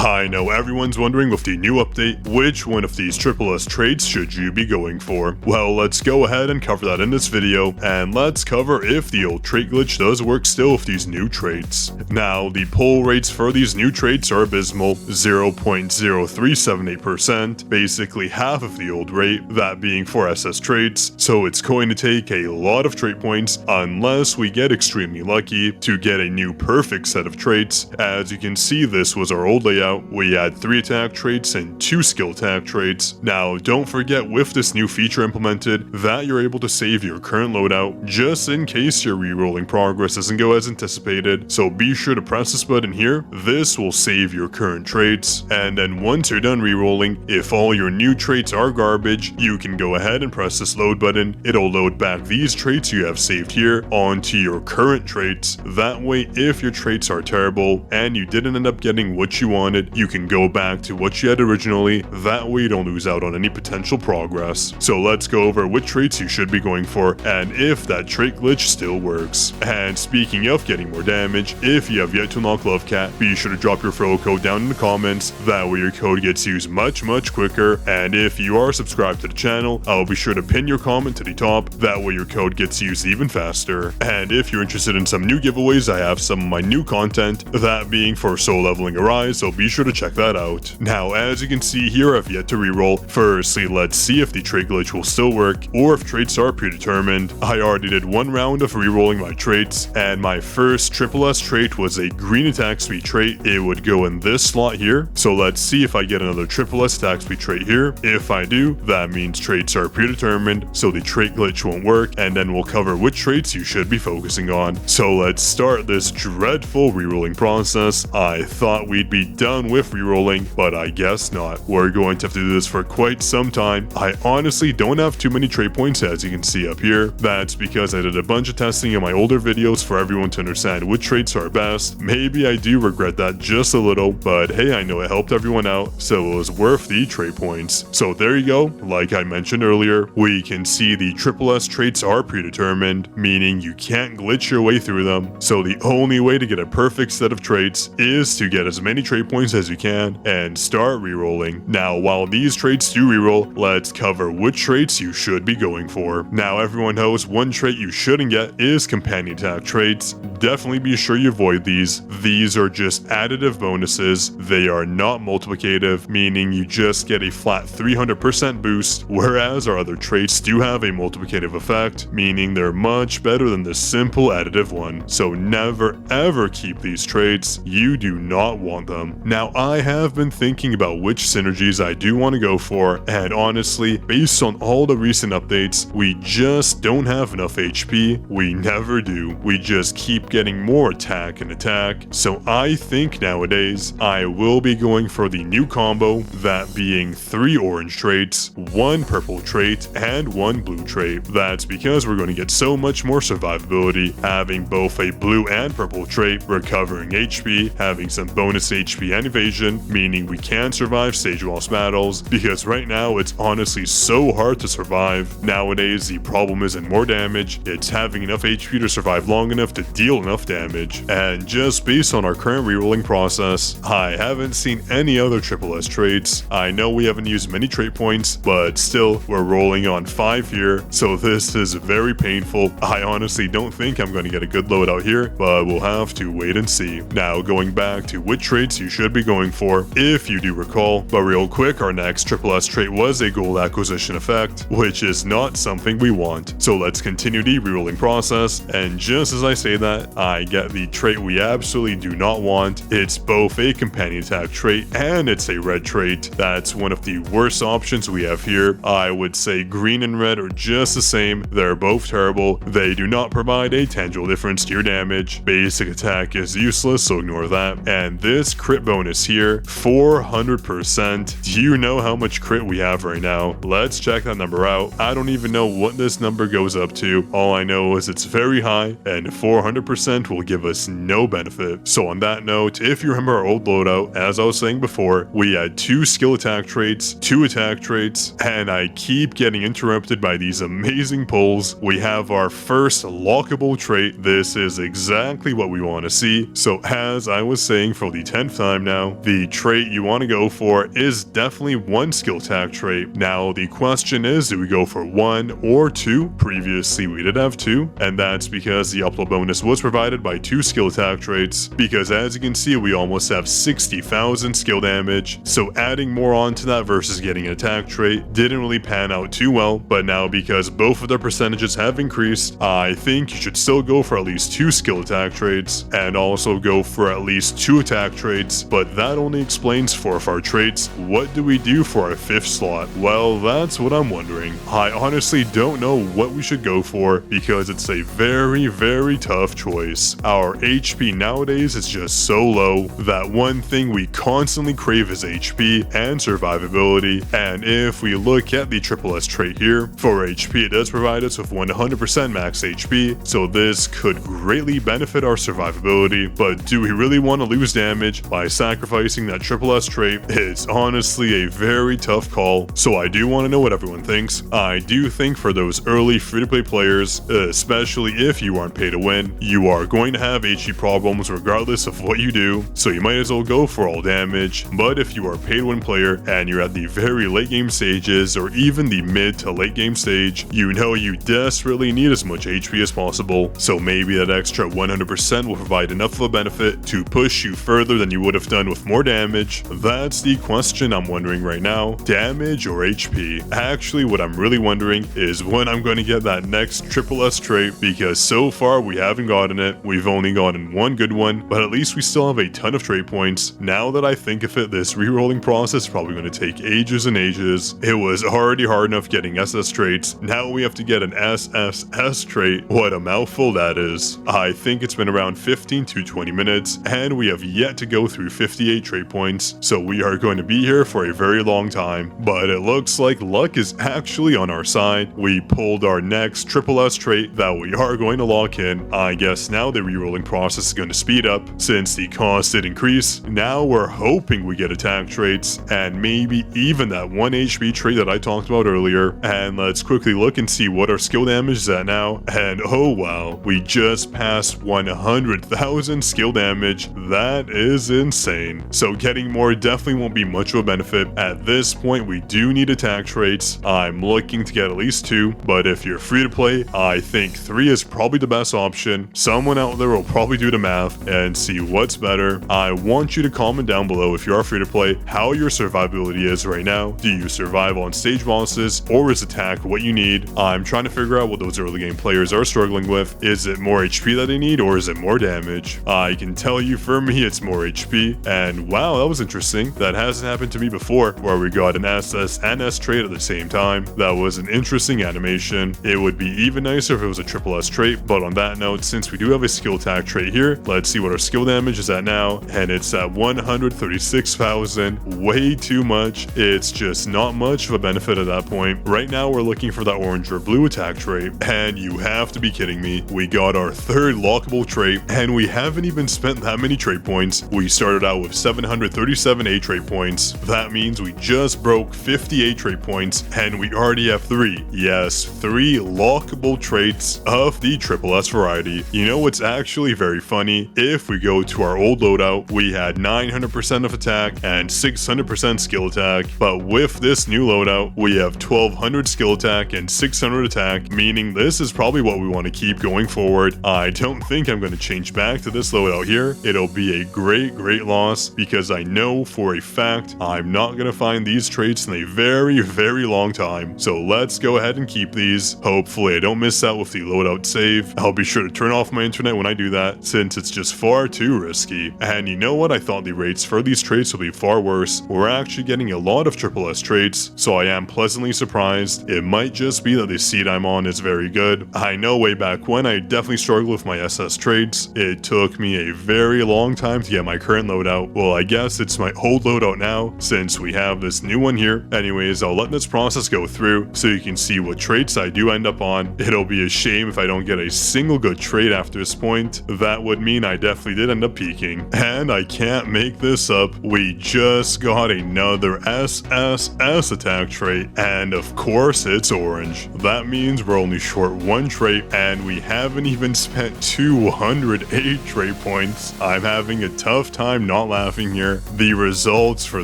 I know everyone's wondering with the new update, which one of these SSS traits should you be going for? Well, let's go ahead and cover that in this video, and let's cover if the old trait glitch does work still with these new traits. Now, the pull rates for these new traits are abysmal, 0.0378%, basically half of the old rate, that being for SS traits, so it's going to take a lot of trait points unless we get extremely lucky to get a new perfect set of traits. As you can see, this was our old layout. We had 3 attack traits and 2 skill attack traits. Now, don't forget with this new feature implemented that you're able to save your current loadout just in case your rerolling progress doesn't go as anticipated, so be sure to press this button here. This will save your current traits, and then once you're done rerolling, if all your new traits are garbage, you can go ahead and press this load button. It'll load back these traits you have saved here onto your current traits. That way, if your traits are terrible and you didn't end up getting what you wanted, you can go back to what you had originally. That way you don't lose out on any potential progress. So let's go over which traits you should be going for and if that trait glitch still works. And speaking of getting more damage, if you have yet to unlock Love Cat, be sure to drop your referral code down in the comments. That way your code gets used much quicker. And if you are subscribed to the channel, I'll be sure to pin your comment to the top. That way your code gets used even faster. And if you're interested in some new giveaways, I have some of my new content, that being for soul leveling Arise, so be sure to check that out. Now, as you can see here, I've yet to reroll. Firstly, let's see if the trait glitch will still work or if traits are predetermined. I already did 1 round of rerolling my traits, and my first SSS trait was a green attack speed trait. It would go in this slot here. So let's see if I get another SSS attack speed trait here. If I do, that means traits are predetermined, so the trait glitch won't work, and then we'll cover which traits you should be focusing on. So let's start this dreadful rerolling process. I thought we'd be done with rerolling, but I guess not. We're going to have to do this for quite some time. I honestly don't have too many trait points, as you can see up here. That's because I did a bunch of testing in my older videos for everyone to understand which traits are best. Maybe I do regret that just a little, but hey, I know it helped everyone out, so it was worth the trait points. So there you go. Like I mentioned earlier, we can see the SSS traits are predetermined, meaning you can't glitch your way through them. So the only way to get a perfect set of traits is to get as many trait points as you can and start rerolling. Now, while these traits do reroll, let's cover which traits you should be going for. Now, everyone knows one trait you shouldn't get is companion attack traits. Definitely be sure you avoid these. These are just additive bonuses. They are not multiplicative, meaning you just get a flat 300% boost, whereas our other traits do have a multiplicative effect, meaning they're much better than the simple additive one. So never ever keep these traits. You do not want them. Now, I have been thinking about which synergies I do want to go for, and honestly, based on all the recent updates, we just don't have enough HP. We never do. We just keep getting more attack and attack. So I think nowadays I will be going for the new combo, that being 3 orange traits, 1 purple trait, and 1 blue trait. That's because we're going to get so much more survivability having both a blue and purple trait, recovering HP, having some bonus HP and evasion, meaning we can survive stage boss battles, because right now it's honestly so hard to survive. Nowadays the problem isn't more damage, it's having enough HP to survive long enough to deal enough damage. And just based on our current rerolling process, I haven't seen any other SSS traits. I know we haven't used many trait points, but still, we're rolling on 5 here, so this is very painful. I honestly don't think I'm going to get a good loadout here, but we'll have to wait and see. Now, going back to which traits you should be going for, if you do recall, but real quick, our next SSS trait was a gold acquisition effect, which is not something we want. So let's continue the rerolling process, and just as I say that, I get the trait we absolutely do not want. It's both a companion attack trait and it's a red trait. That's one of the worst options we have here. I would say green and red are just the same. They're both terrible. They do not provide a tangible difference to your damage. Basic attack is useless, so ignore that. And this crit bonus here, 400%. Do you know how much crit we have right now? Let's check that number out. I don't even know what this number goes up to. All I know is it's very high, and 400% will give us no benefit. So on that note, if you remember our old loadout, as I was saying before, we had 2 skill attack traits, 2 attack traits, and I keep getting interrupted by these amazing pulls. We have our first lockable trait. This is exactly what we want to see. So as I was saying for the 10th time now, now. The trait you want to go for is definitely 1 skill attack trait. Now the question is, do we go for 1 or 2? Previously we did have 2, and that's because the upload bonus was provided by 2 skill attack traits, because as you can see we almost have 60,000 skill damage, so adding more onto that versus getting an attack trait didn't really pan out too well. But now because both of their percentages have increased, I think you should still go for at least 2 skill attack traits and also go for at least 2 attack traits. But that only explains 4 of our traits. What do we do for our 5th slot? Well, that's what I'm wondering. I honestly don't know what we should go for because it's a very tough choice. Our HP nowadays is just so low that one thing we constantly crave is HP and survivability. And if we look at the SSS trait here, for HP it does provide us with 100% max HP, so this could greatly benefit our survivability. But do we really want to lose damage by sacrificing that SSS trait? It's honestly a very tough call, so I do want to know what everyone thinks. I do think for those early free-to-play players, especially if you aren't pay to win, you are going to have HP problems regardless of what you do, so you might as well go for all damage. But if you are a pay to win player and you're at the very late game stages or even the mid to late game stage, you know you desperately need as much HP as possible, so maybe that extra 100% will provide enough of a benefit to push you further than you would have done with more damage. That's the question I'm wondering right now, damage or HP. Actually, what I'm really wondering is when I'm going to get that next SSS trait, because so far we haven't gotten it. We've only gotten one good one, but at least we still have a ton of trait points. Now that I think of it, this rerolling process is probably going to take ages and ages. It was already hard enough getting SS traits, now we have to get an SSS trait. What a mouthful that is. I think it's been around 15 to 20 minutes, and we have yet to go through 58 trait points, so we are going to be here for a very long time. But it looks like luck is actually on our side. We pulled our next SSS trait that we are going to lock in. I guess now the rerolling process is going to speed up since the cost did increase. Now we're hoping we get attack traits and maybe even that 1 HP trait that I talked about earlier. And let's quickly look and see what our skill damage is at now. And oh wow, we just passed 100,000 skill damage. That is insane. So getting more definitely won't be much of a benefit. At this point we do need attack traits. I'm looking to get at least 2, but if you're free to play, I think 3 is probably the best option. Someone out there will probably do the math and see what's better. I want you to comment down below if you are free to play how your survivability is right now. Do you survive on stage bosses, or is attack what you need? I'm trying to figure out what those early game players are struggling with. Is it more HP that they need, or is it more damage? I can tell you for me it's more HP, and wow, that was interesting. That hasn't happened to me before, where we got an SS and S trait at the same time. That was an interesting animation. It would be even nicer if it was a SSS trait, but on that note, since we do have a skill attack trait here, let's see what our skill damage is at now, and it's at 136,000. Way too much. It's just not much of a benefit at that point. Right now we're looking for that orange or blue attack trait, and you have to be kidding me. We got our 3rd lockable trait, and we haven't even spent that many trait points. We started out with 737 A trait points. That means we just broke 58 trait points, and we already have 3. Yes, 3 lockable traits of the SSS variety. You know what's actually very funny? If we go to our old loadout, we had 900% of attack and 600% skill attack, but with this new loadout, we have 1200 skill attack and 600 attack, meaning this is probably what we want to keep going forward. I don't think I'm going to change back to this loadout here. It'll be a great loss, because I know for a fact I'm not going to find these traits in a very long time. So let's go ahead and keep these. Hopefully I don't miss out with the loadout save. I'll be sure to turn off my internet when I do that, since it's just far too risky. And you know what? I thought the rates for these traits would be far worse. We're actually getting a lot of SSS traits, so I am pleasantly surprised. It might just be that the seed I'm on is very good. I know way back when I definitely struggled with my SS traits. It took me a very long time to get my current loadout. Well, I guess it's my old loadout now, since we have this new one here. Anyways, I'll let this process go through so you can see what traits I do end up on. It'll be a shame if I don't get a single good trait after this point. That would mean I definitely did end up peaking. And I can't make this up, we just got another SSS attack trait, and of course it's orange. That means we're only short 1 trait, and we haven't even spent 208 trait points. I'm having a tough time not not laughing here. The results for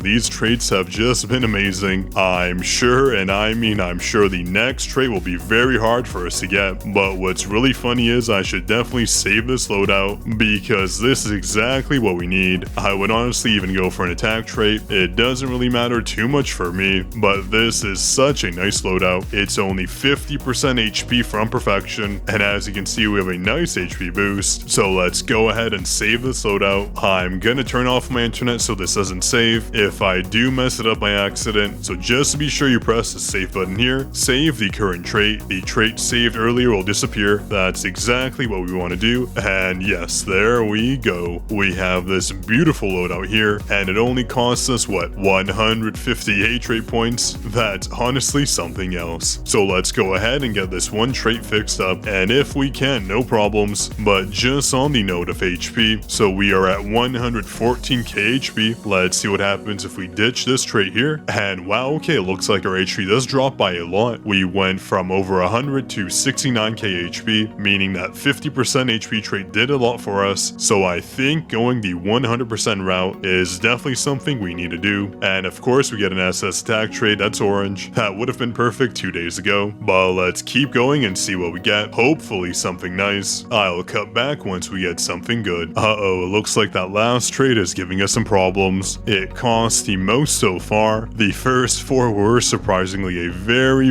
these traits have just been amazing. I'm sure, and I mean I'm sure the next trait will be very hard for us to get, but what's really funny is I should definitely save this loadout because this is exactly what we need. I would honestly even go for an attack trait. It doesn't really matter too much for me, but this is such a nice loadout. It's only 50% HP from perfection, and as you can see we have a nice HP boost. So let's go ahead and save this loadout. I'm gonna turn off my internet so this doesn't save if I do mess it up by accident. So just to be sure you press the save button here, save the current trait. The trait saved earlier will disappear. That's exactly what we want to do, and yes, there we go. We have this beautiful loadout here, and it only costs us what, 158 trait points? That's honestly something else. So let's go ahead and get this one trait fixed up, and if we can, no problems. But just on the note of HP, so we are at 114k HP. Let's see what happens if we ditch this trait here, and wow, okay, it looks like our HP does drop by a lot. We went from over 100 to 69k HP, meaning that 50% HP trait did a lot for us. So I think going the 100% route is definitely something we need to do. And of course we get an SS attack trait that's orange. That would have been perfect 2 days ago, but let's keep going and see what we get. Hopefully something nice. I'll cut back once we get something good. Uh-oh, it looks like that last trait is giving us some problems. It cost the most so far. The first 4 were surprisingly a very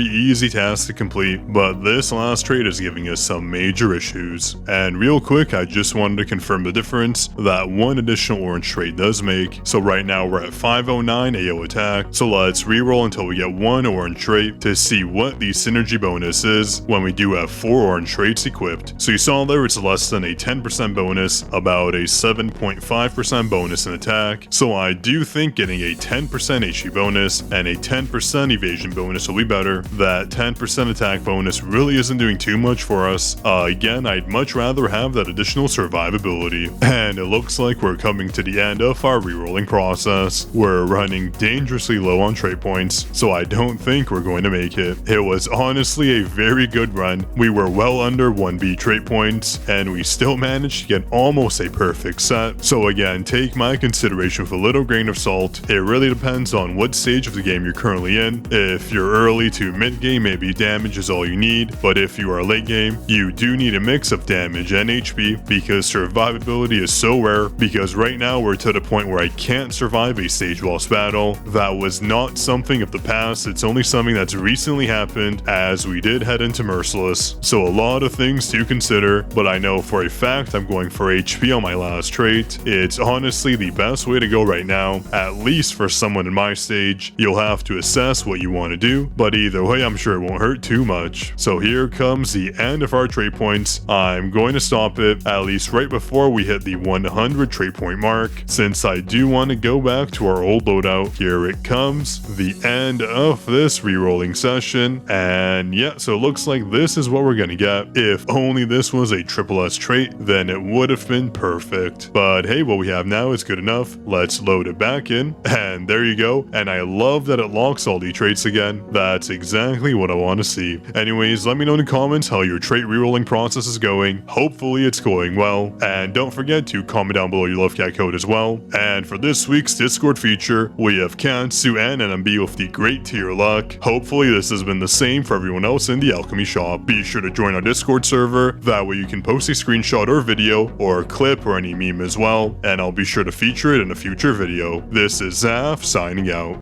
easy task to complete, but this last trait is giving us some major issues. And real quick, I just wanted to confirm the difference that one additional orange trait does make. So right now we're at 509 AO attack, so let's reroll until we get one orange trait to see what the synergy bonus is when we do have 4 orange traits equipped. So you saw there it's less than a 10% bonus, about a 7.5% bonus in attack. So I do think getting a 10% HP bonus and a 10% evasion bonus will be better. That 10% attack bonus really isn't doing too much for us. Again, I'd much rather have that additional survivability. And it looks like we're coming to the end of our rerolling process. We're running dangerously low on trait points, so I don't think we're going to make it. It was honestly a very good run. We were well under 1B trait points, and we still managed to get almost a perfect set. So again, take my consideration with a little grain of salt. It really depends on what stage of the game you're currently in. If you're early to mid game, maybe damage is all you need, but if you are late game, you do need a mix of damage and HP because survivability is so rare, because right now we're to the point where I can't survive a stage boss battle. That was not something of the past, it's only something that's recently happened as we did head into Merciless. So a lot of things to consider, but I know for a fact I'm going for HP on my last trait. It's honestly the best way to go right now, at least for someone in my stage. You'll have to assess what you want to do, but either way I'm sure it won't hurt too much. So here comes the end of our trait points. I'm going to stop it at least right before we hit the 100 trait point mark, since I do want to go back to our old loadout. Here it comes, the end of this rerolling session, and yeah, so it looks like this is what we're gonna get. If only this was a triple S trait, then it would have been perfect. But hey, what we have now is good enough. Let's load it back in, and there you go. And I love that it locks all the traits again. That's exactly what I want to see. Anyways, let me know in the comments how your trait rerolling process is going. Hopefully it's going well, and don't forget to comment down below your love cat code as well. And for this week's Discord feature, we have Kansu and NMB with the great tier luck. Hopefully this has been the same for everyone else in the alchemy shop. Be sure to join our Discord server, that way you can post a screenshot or video or clip or any meme as well, and I'll be sure to feature it in a future video. This is Zaf signing out.